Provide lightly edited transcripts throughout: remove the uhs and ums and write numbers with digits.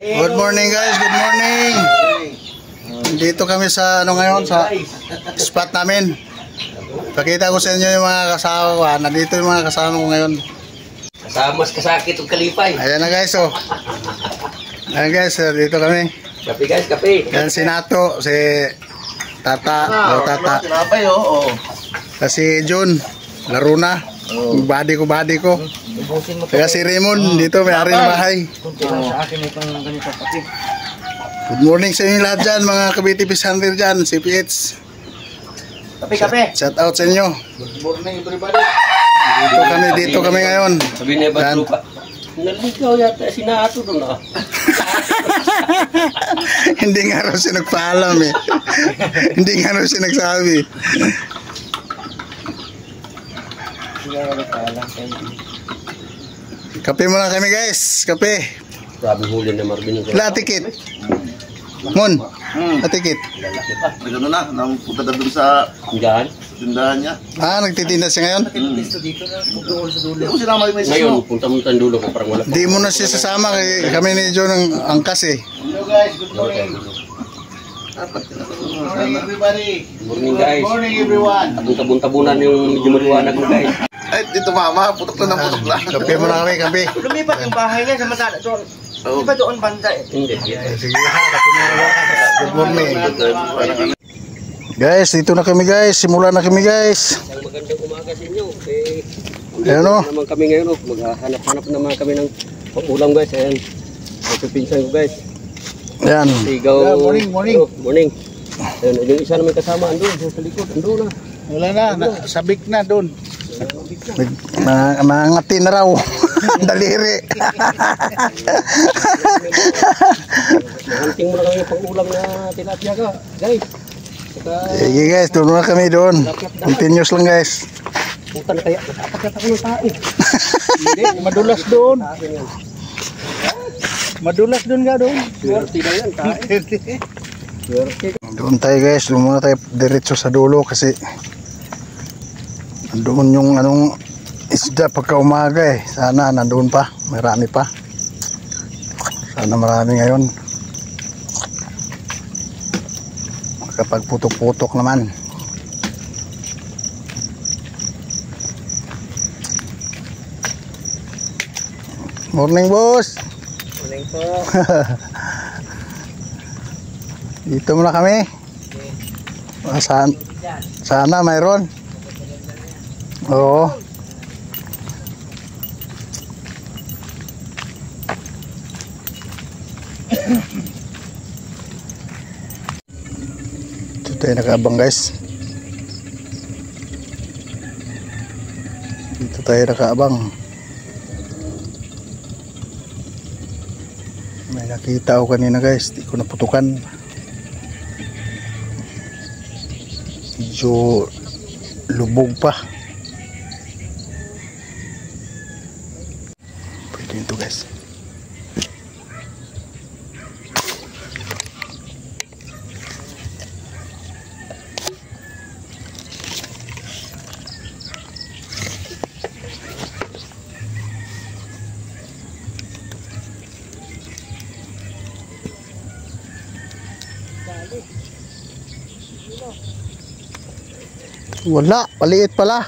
Good morning guys, good morning. Dito kami sa ngayon sa spot namin. Pakita ko sa inyo yung mga kasama ko. Nandito yung mga kasama ko ngayon. Kasama kasakit ng kalipay. Ayan na guys, oh. Ayan guys, dito kami. Kape guys, kape. Yan si Nato, si Tata, Tata. Kasi John, laro na. Body ko. Kaya si Raymond dito, may-ari ng bahay. Good morning sa inyo lahat dyan, mga Cavite Fish Hunter dyan, CPH. Kape. Shout out sa inyo. Good morning everybody. Dito kami ngayon. Sabi niya ba lupa? Naligaw yata si Nato doon ah. Hindi nga raw siya nagpaalam eh. Hindi nga raw siya nagsabi. Kape muna kami guys. Kape. Grabe huli na Marvin. Latikit. Mon. Latikit. Ano na, napunta na dun sa tindahan niya. Nagtitinda siya ngayon? Hindi ko sinama yung may ngayon, punta-munta dulo ko parang wala. Di mo na siya sasama. Kami ni John ang angkas eh. Hello guys, good morning. Good morning everybody. Morning guys. Good morning everyone. Tabun-tabunan yung medyo maliwanag mo guys. Ay, dito mama, putok na ng putok lang. Kape muna kami, kape. Lumipat yung bahay niya sa Masada doon. Di ba doon banda eh? Hindi. Sige ha, kape muna. Good morning. Guys, dito na kami guys. Simula na kami guys. Ang magandang umaga sa inyo. Ayan o. Naman kami ngayon, maghahanap-hanap naman kami ng pang-ulam guys. Ayan. Pinsan ko guys. Ayan. Sigaw. Morning. Morning. Ayan, yung isa naman kasama andun sa likod. Andun na. Wala na, sabik na doon. Mangati na raw. Daliri. Hunting mo na kami yung pang-ulam na tilapia ka guys. Sige guys, doon na kami doon. Continuous lang guys. Puta na kaya. Napakita ko ng tao. Hindi, madulas doon. Madulas doon nga doon. Swerte na yan. Swerte. Doon tayo guys, doon muna tayo diretso sa dulo kasi doon yung anong isda pagka umaga eh. Sana nandoon pa, marami pa. Sana marami ngayon. Kapag putok-putok naman. Morning boss. Morning po. Dito muna kami. Sana mayroon. Oo. Ito tayo nakaabang guys. Dito tayo nakaabang. May nakita ako kanina guys, di ko naputukan. Medyo lubog pa. Pwede ito guys. Wala, paliit pala.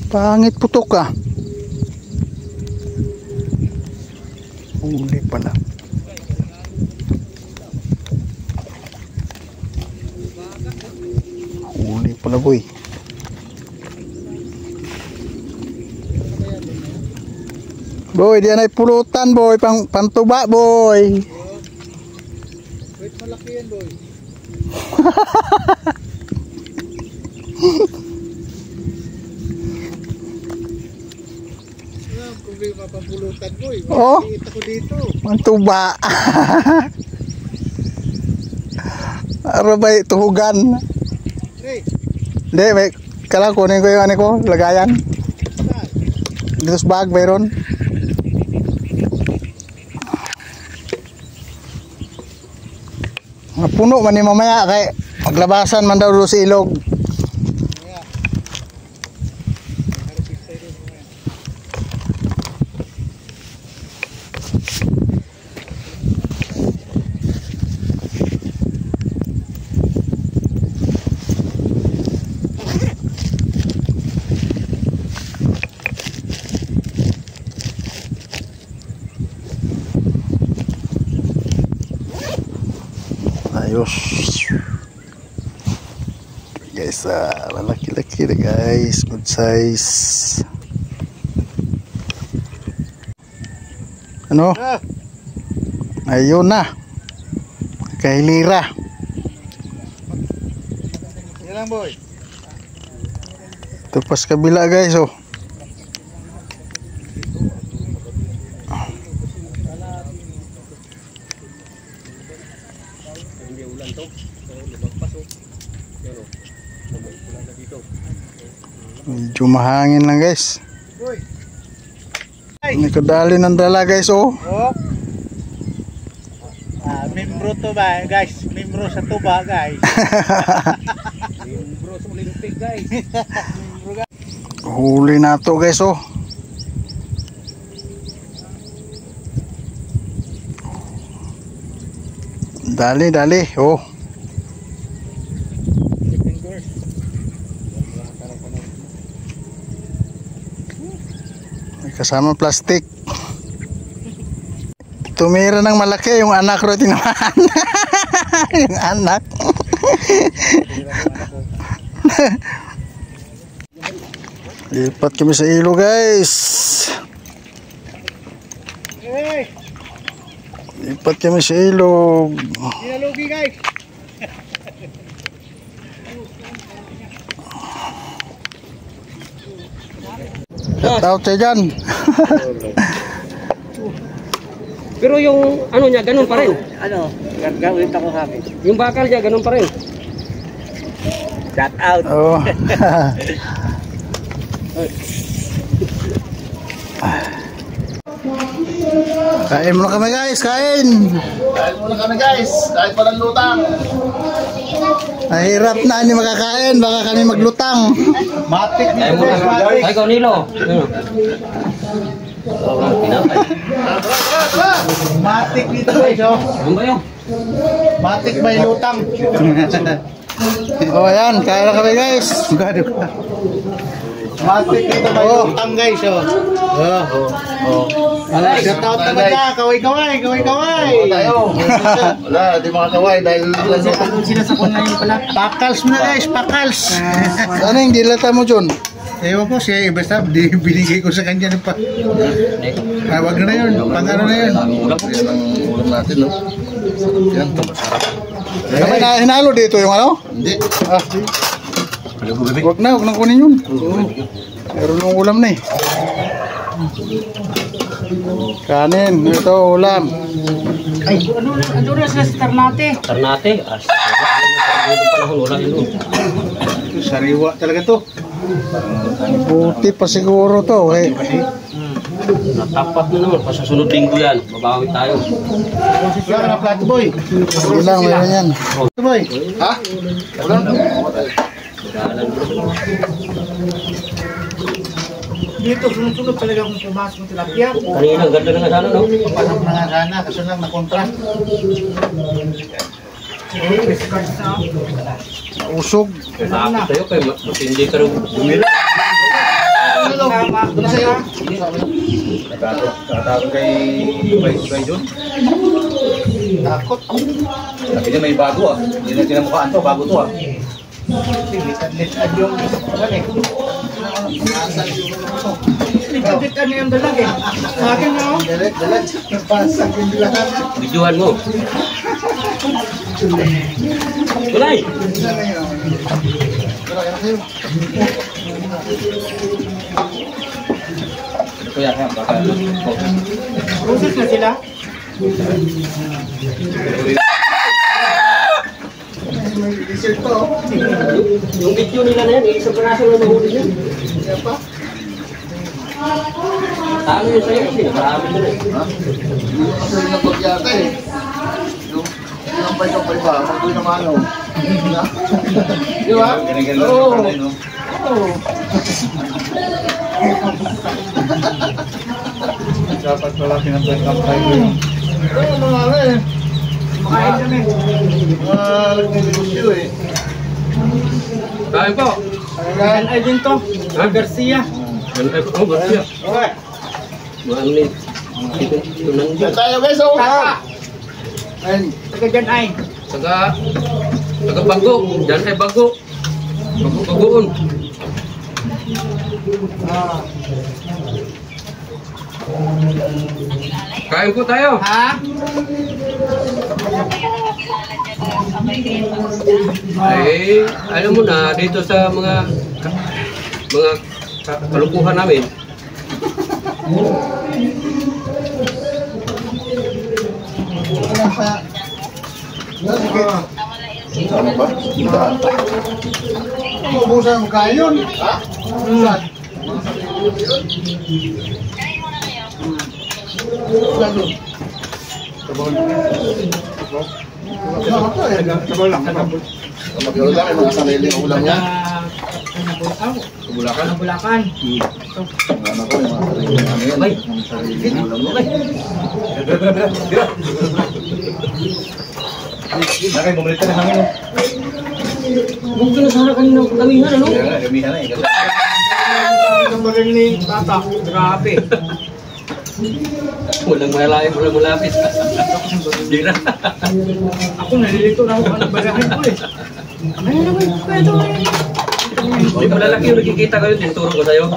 Pangit putok ka. Huli pala. Huli pala boy. Boy, diyan ay pulutan boy, pantuba boy. Wait, malaki yan boy. Problema pampulutan ko eh. Oh, Makikita ko dito. ang tuba. Arabay tuhugan. Hindi, may kala kunin ko yung ano ko, lagayan. Dito sa bag, mayroon. Puno man ni mamaya kay maglabasan man daw sa ilog. Ayos guys, laki-laki na guys, good size. Ano? Ayun na, kahilira. Yan lang boy. Ito pas kabila guys, oh. Medyo mahangin lang guys. Nakadali ng dala guys, oh. Oh. Membro to ba guys? Membro sa tuba guys. Membro sa Olympic guys. Huli na to guys, oh. Dali, dali, oh. Kasama plastik. Tumira ng malaki yung anak ro, tinamaan. Yung anak. Lipat kami sa ilo guys. Lipat kami sa ilo. Inalugi guys. Shout out dyan. Pero yung ano niya, ganun pa rin. Ano? Gagawin ako kami. Yung bakal niya, ganun pa rin. Shout out. Oh. Kain muna kami guys, kain. Kain muna kami guys. Kahit walang lutang. Mahirap na hindi makakain, baka kami maglutang. Matik dito guys, matik. Ay, Nilo. Matik dito guys, oh. Ano ba yun? Matik may lutang. Oh, ayan, kain na kami guys. Matik dito may lutang guys, oh. Shout out naman ka, kaway-kaway, kaway-kaway. Tayo. Wala, di makakaway dahil Anong sinasakon ngayon pala? Pakals muna guys, pakals. Ano yung dilata mo, John? Ewan ko siya, basta binigay ko sa kanya ng pa. Wag na yun, pang ano na yun. yan ang ulam natin, no? Yan, ito masarap. Kamay na hinalo dito yung ano? Hindi. Ah, wag na kunin yun. Meron yung ulam na eh. Kanin, ito ulam. Ay, ano na sa Ternate? Ternate? Wala yun. Sariwa talaga to. Buti pa siguro to. Eh. Natapat na naman. Pasasunod linggo yan. Babawi tayo. Wala ka na flat boy. Sige lang, mayroon yan. Flat boy. Ha? Wala na. Dito, sunod-sunod talaga kung pumasok ng tilapia. Kanina, ganda na nga sana, no? Papasok na nga sana, kaso lang na-kontra. Usog. Takot tayo kayo. Mas hindi ka rin bumira. Doon na sa'yo. Nakatago kay John. Takot. Sabi niya may bago ah. Hindi na tinamukhaan to, bago to ah. Litan yung ano eh. Litan yung dalag eh. Sa akin na oh. Dalag. Napasag yung dalag. Bidyuhan mo. Tulay! Ito yan ha, baka. Proses na sila. may dessert to. Yung video nila na yan, isang piraso lang mahuli yan. Kaya pa. Talo yun sa'yo kasi nakarami na eh. Ha? Kasi napagyata eh. Yung sampay-sampay pa, magdoy na mano. Di ba? Oo. Oo. Dapat wala pinapay-kampay ko yun. Oo, mga ano eh. Makain kami. Mga nagninegosyo eh. Kain po. Ayan, ay din to. Garcia. Ay po, Garcia. Okay. Ano ni? Ito nang Yan tayo guys, oh. Ayun, taga dyan ay. Taga Bago. Diyan ay Bago. Bagoon. Kain po tayo. Ha? Eh, alam mo na, dito sa mga kalukuhan namin. Ano ba? Tindahan. Ubusan mo kain yun. Ha? Ubusan. Magkakaroon lang yung mga sarili ng ulam niya. Bulakan. Bulacan. Ano ko, yung mga sarili ng ano yan. Yung sarili ng ulam niya. Nakay, bumalik ka na hangin. Huwag ka na sana kanina kamihan, ano? Gamihan na eh. Ang bagay ni Tata. Grabe. Walang malapit. Hindi na. Ako nalilito na ako. Ano bagahin ko eh. Ano naman? Pwede ko eh. Hindi malalaki yung nakikita kayo, tinuturo ko sa'yo.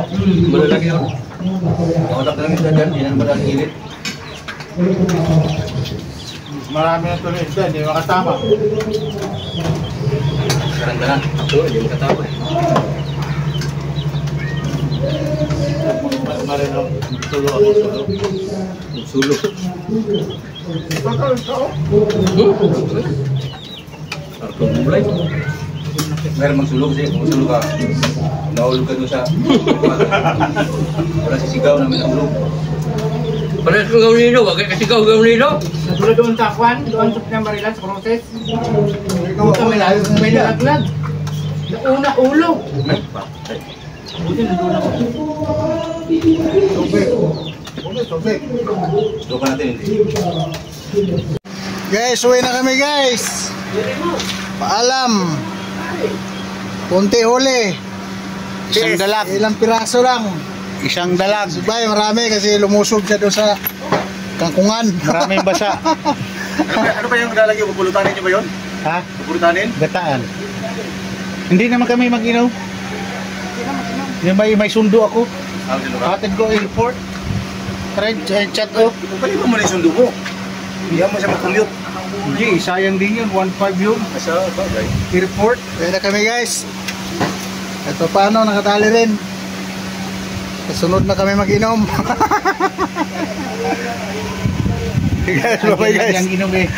Malalaki yun. Kaulak na lang yung dyan, hindi na naman ang hilit. Marami na tuloy ito. Hindi makatama. Karang-karang. Ako, hindi makatama eh. Marino. Tulo ako. Sulok. Kartong mulay. Meron magsulog kasi kung magsulog ka, nahulog ka doon sa... Wala sisigaw namin ang ulog. Parehas kong gawin nilo, wag kasi ikaw gawin nilo. Natulad doon sa Kwan. Doon sa Pinamarilan sa Croses. May nalaglag. Nauna ulo. Buti nandun ako. Doon ka natin, hindi. Guys, uwi na kami guys. Paalam. Kunti huli. Isang dalag. Ilang piraso lang. Isang dalag. Subay, marami kasi lumusog siya doon sa kangkungan. Maraming basa. Ano ba yung nilalagay? Pupulutanin niyo ba yun? Ha? Pupulutanin? Gataan. Hindi naman kami mag-inaw. May sundo ako. Hatid ko airport. Chat ko. Pwede mo muna yung sundo mo. Hindi mo siya mag-commute. Hindi, sayang din yun. 1.5 yun. Asa, bagay. Airport. Uwi na kami guys. Ito paano, nakatali rin. Kasunod na kami mag-inom. Guys, bye guys. Yang inom eh.